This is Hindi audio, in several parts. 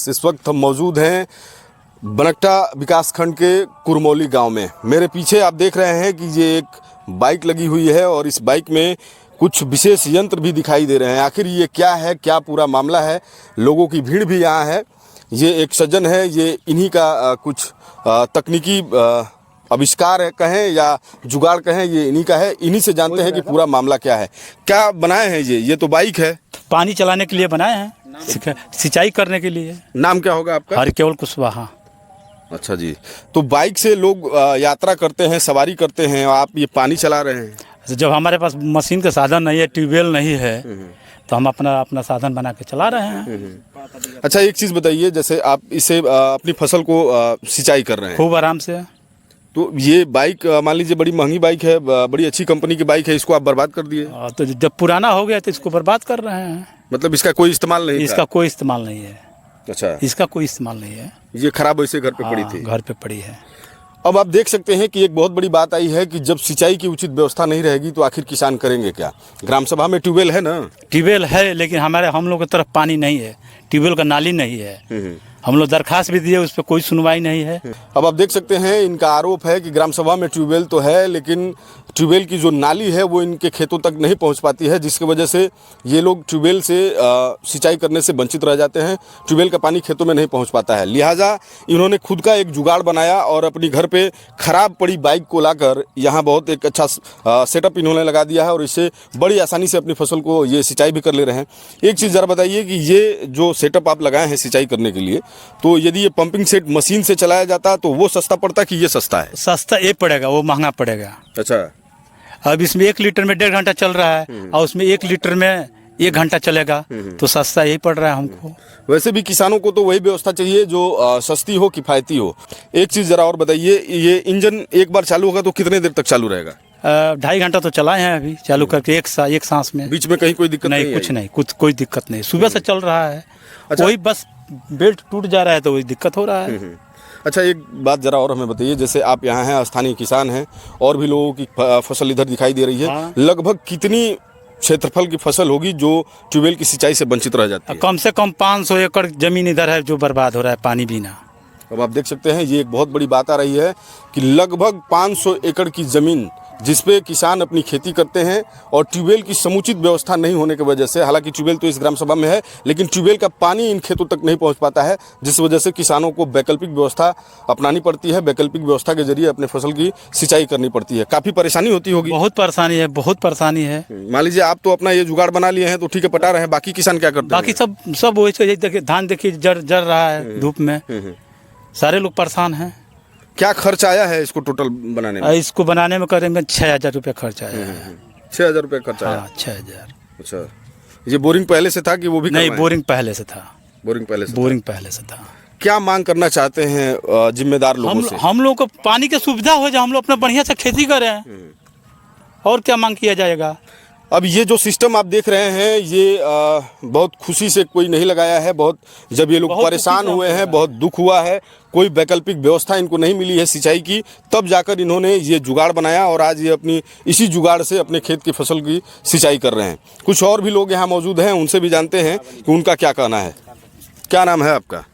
एक्सप्रेस। इस वक्त हम मौजूद हैं बनकटा विकासखंड के कुरमौली गांव में। मेरे पीछे आप देख रहे हैं कि ये एक बाइक लगी हुई है और इस बाइक में कुछ विशेष यंत्र भी दिखाई दे रहे हैं। आखिर ये क्या है, क्या पूरा मामला है? लोगों की भीड़ भी यहाँ है। ये एक सज्जन है, ये इन्हीं का कुछ तकनीकी आविष्कार है कहें या जुगाड़ कहें, ये इन्हीं का है। इन्हीं से जानते हैं कि पूरा मामला क्या है। क्या बनाए हैं ये तो बाइक है, पानी चलाने के लिए बनाए हैं, सिंचाई करने के लिए। नाम क्या होगा आपका? हरकेवल कुशवाहा। अच्छा जी, तो बाइक से लोग यात्रा करते हैं, सवारी करते हैं, आप ये पानी चला रहे हैं। जब हमारे पास मशीन का साधन नहीं है, ट्यूबवेल नहीं है, तो हम अपना साधन बना के चला रहे हैं। अच्छा, एक चीज़ बताइए, जैसे आप इसे अपनी फसल को सिंचाई कर रहे हैं खूब आराम से, तो ये बाइक मान लीजिए बड़ी महंगी बाइक है, बड़ी अच्छी कंपनी की बाइक है, इसको आप बर्बाद कर दिए। तो जब पुराना हो गया तो इसको बर्बाद कर रहे हैं। मतलब इसका कोई इस्तेमाल नहीं इसका कोई इस्तेमाल नहीं है। अच्छा, इसका कोई इस्तेमाल नहीं है, ये खराब वैसे घर पे पड़ी थी। घर पे पड़ी है। अब आप देख सकते हैं कि एक बहुत बड़ी बात आई है कि जब सिंचाई की उचित व्यवस्था नहीं रहेगी तो आखिर किसान करेंगे क्या? ग्राम सभा में ट्यूबवेल है ना? ट्यूबवेल है, लेकिन हम लोग की तरफ पानी नहीं है, ट्यूबवेल का नाली नहीं है। हम लोग दरखास्त भी दिए, उस पर कोई सुनवाई नहीं है। अब आप देख सकते हैं, इनका आरोप है कि ग्राम सभा में ट्यूबवेल तो है, लेकिन ट्यूबवेल की जो नाली है वो इनके खेतों तक नहीं पहुंच पाती है, जिसकी वजह से ये लोग ट्यूबवेल से सिंचाई करने से वंचित रह जाते हैं। ट्यूबवेल का पानी खेतों में नहीं पहुंच पाता है। लिहाजा इन्होंने खुद का एक जुगाड़ बनाया और अपनी घर पे खराब पड़ी बाइक को लाकर यहाँ बहुत एक अच्छा सेटअप इन्होंने लगा दिया है और इससे बड़ी आसानी से अपनी फसल को ये सिंचाई भी कर ले रहे हैं। एक चीज़ ज़रा बताइए कि ये जो सेटअप आप लगाए हैं सिंचाई करने के लिए, तो यदि ये पंपिंग सेट मशीन से चलाया जाता तो वो सस्ता पड़ता कि ये सस्ता है? सस्ता ये पड़ेगा, वो महंगा पड़ेगा। अच्छा, अब इसमें 1 लीटर में 1.5 घंटा चल रहा है और उसमें 1 लीटर में 1 घंटा चलेगा, तो सस्ता यही पड़ रहा है हमको। वैसे भी किसानों को तो वही व्यवस्था चाहिए जो सस्ती हो, किफ़ायती हो। एक चीज़ ज़रा और बताइए, ये इंजन एक बार चालू होगा तो कितने देर तक चालू रहेगा? 2.5 घंटा तो चलाए हैं अभी, चालू करके एक सांस में। बीच में कहीं कोई दिक्कत नहीं? कुछ नहीं, कोई दिक्कत नहीं। सुबह से चल रहा है। अच्छा, वही बस बेल्ट टूट जा रहा है तो वही दिक्कत हो रहा है। अच्छा, एक बात ज़रा और हमें बताइए, जैसे आप यहाँ हैं, स्थानीय किसान हैं और भी लोगों की फसल इधर दिखाई दे रही है। हाँ। लगभग कितनी क्षेत्रफल की फसल होगी जो ट्यूबवेल की सिंचाई से वंचित रह जाती है? कम से कम 500 एकड़ जमीन इधर है जो बर्बाद हो रहा है पानी बिना। अब आप देख सकते हैं, ये एक बहुत बड़ी बात आ रही है कि लगभग 500 एकड़ की ज़मीन जिसपे किसान अपनी खेती करते हैं और ट्यूबवेल की समुचित व्यवस्था नहीं होने की वजह से, हालांकि ट्यूबवेल तो इस ग्राम सभा में है, लेकिन ट्यूबवेल का पानी इन खेतों तक नहीं पहुंच पाता है, जिस वजह से किसानों को वैकल्पिक व्यवस्था अपनानी पड़ती है। वैकल्पिक व्यवस्था के जरिए अपने फसल की सिंचाई करनी पड़ती है। काफ़ी परेशानी होती होगी? बहुत परेशानी है, बहुत परेशानी है। मान लीजिए आप तो अपना ये जुगाड़ बना लिए हैं तो ठीक है, पटा रहे हैं, बाकी किसान क्या करते हैं? बाकी सब वही देखिए, धान देखिए जर रहा है धूप में, सारे लोग परेशान हैं। क्या खर्च आया है इसको टोटल बनाने में? इसको बनाने में करेंगे 6,000 रुपये खर्च आया है। 6,000 रुपये खर्च आया? हाँ, 6,000। अच्छा, ये बोरिंग पहले से था कि वो भी नहीं, बोरिंग पहले से था। बोरिंग पहले से था। क्या मांग करना चाहते हैं जिम्मेदार लोगों से? हम लोग को पानी की सुविधा हो जाए, हम लोग अपना बढ़िया से खेती करें, और क्या मांग किया जाएगा? अब ये जो सिस्टम आप देख रहे हैं, ये बहुत खुशी से कोई नहीं लगाया है। बहुत जब ये लोग परेशान हुए हैं, बहुत दुख हुआ है, कोई वैकल्पिक व्यवस्था इनको नहीं मिली है सिंचाई की, तब जाकर इन्होंने ये जुगाड़ बनाया और आज ये अपनी इसी जुगाड़ से अपने खेत की फसल की सिंचाई कर रहे हैं। कुछ और भी लोग यहाँ मौजूद हैं, उनसे भी जानते हैं कि उनका क्या कहना है। क्या नाम है आपका?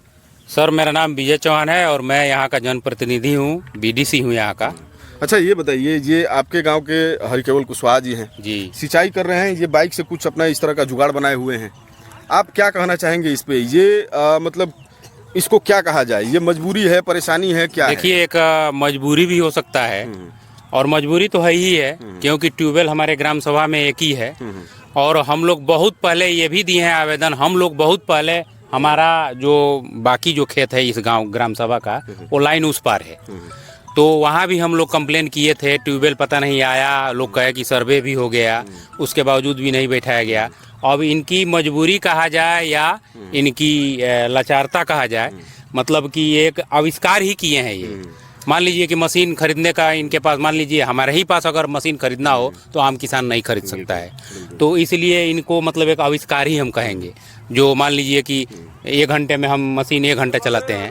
सर, मेरा नाम विजय चौहान है और मैं यहाँ का जनप्रतिनिधि हूँ, BDC हूँ यहाँ का। अच्छा, ये बताइए, ये आपके गांव के हरकेवल कुशवाहा जी हैं जी, सिंचाई कर रहे हैं, ये बाइक से कुछ अपना इस तरह का जुगाड़ बनाए हुए हैं। आप क्या कहना चाहेंगे इस पे? ये मतलब इसको क्या कहा जाए? ये मजबूरी है, परेशानी है, क्या है? देखिए, एक मजबूरी भी हो सकता है और मजबूरी तो है ही है, क्योंकि ट्यूबवेल हमारे ग्राम सभा में एक ही है और हम लोग बहुत पहले ये भी दिए हैं आवेदन। हम लोग बहुत पहले, हमारा जो बाकी जो खेत है इस गाँव ग्राम सभा का, वो लाइन उस पार है, तो वहाँ भी हम लोग कंप्लेन किए थे। ट्यूबवेल पता नहीं आया, लोग कहे कि सर्वे भी हो गया, उसके बावजूद भी नहीं बैठाया गया। अब इनकी मजबूरी कहा जाए या इनकी लाचारता कहा जाए, मतलब कि एक आविष्कार ही किए हैं ये। मान लीजिए कि मशीन खरीदने का इनके पास, मान लीजिए हमारे ही पास अगर मशीन खरीदना हो तो आम किसान नहीं खरीद सकता है, तो इसलिए इनको मतलब एक आविष्कार ही हम कहेंगे। जो मान लीजिए कि 1 घंटे में हम मशीन 1 घंटा चलाते हैं,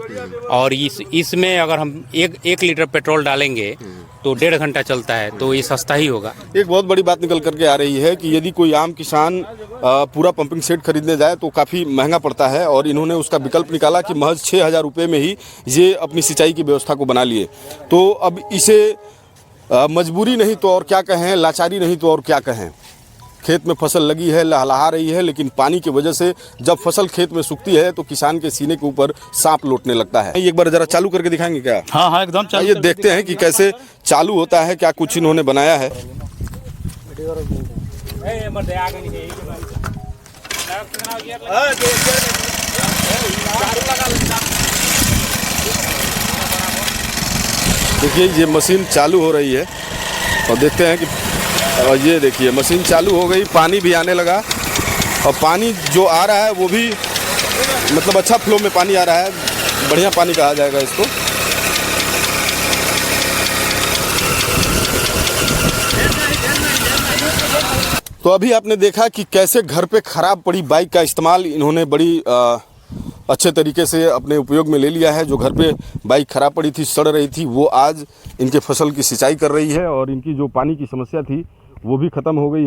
और इसमें अगर हम एक लीटर पेट्रोल डालेंगे तो 1.5 घंटा चलता है, तो ये सस्ता ही होगा। एक बहुत बड़ी बात निकल करके आ रही है कि यदि कोई आम किसान पूरा पंपिंग सेट खरीदने जाए तो काफ़ी महंगा पड़ता है, और इन्होंने उसका विकल्प निकाला कि महज 6,000 रुपये में ही ये अपनी सिंचाई की व्यवस्था को बना लिए। तो अब इसे मजबूरी नहीं तो और क्या कहें, लाचारी नहीं तो और क्या कहें। खेत में फसल लगी है, लहलहा रही है, लेकिन पानी की वजह से जब फसल खेत में सूखती है तो किसान के सीने के ऊपर सांप लौटने लगता है। एक बार जरा चालू करके दिखाएंगे क्या? हाँ हाँ एकदम ये देखते हैं कि कैसे चालू होता है, क्या कुछ इन्होंने बनाया है। देखिए ये मशीन चालू हो रही है और देखते हैं कि ये देखिए मशीन चालू हो गई, पानी भी आने लगा, और पानी जो आ रहा है वो भी मतलब अच्छा फ्लो में पानी आ रहा है, बढ़िया पानी कहा जाएगा इसको। तो अभी आपने देखा कि कैसे घर पे खराब पड़ी बाइक का इस्तेमाल इन्होंने बड़ी अच्छे तरीके से अपने उपयोग में ले लिया है। जो घर पे बाइक खराब पड़ी थी, सड़ रही थी, वो आज इनके फसल की सिंचाई कर रही है, और इनकी जो पानी की समस्या थी वो भी ख़त्म हो गई है।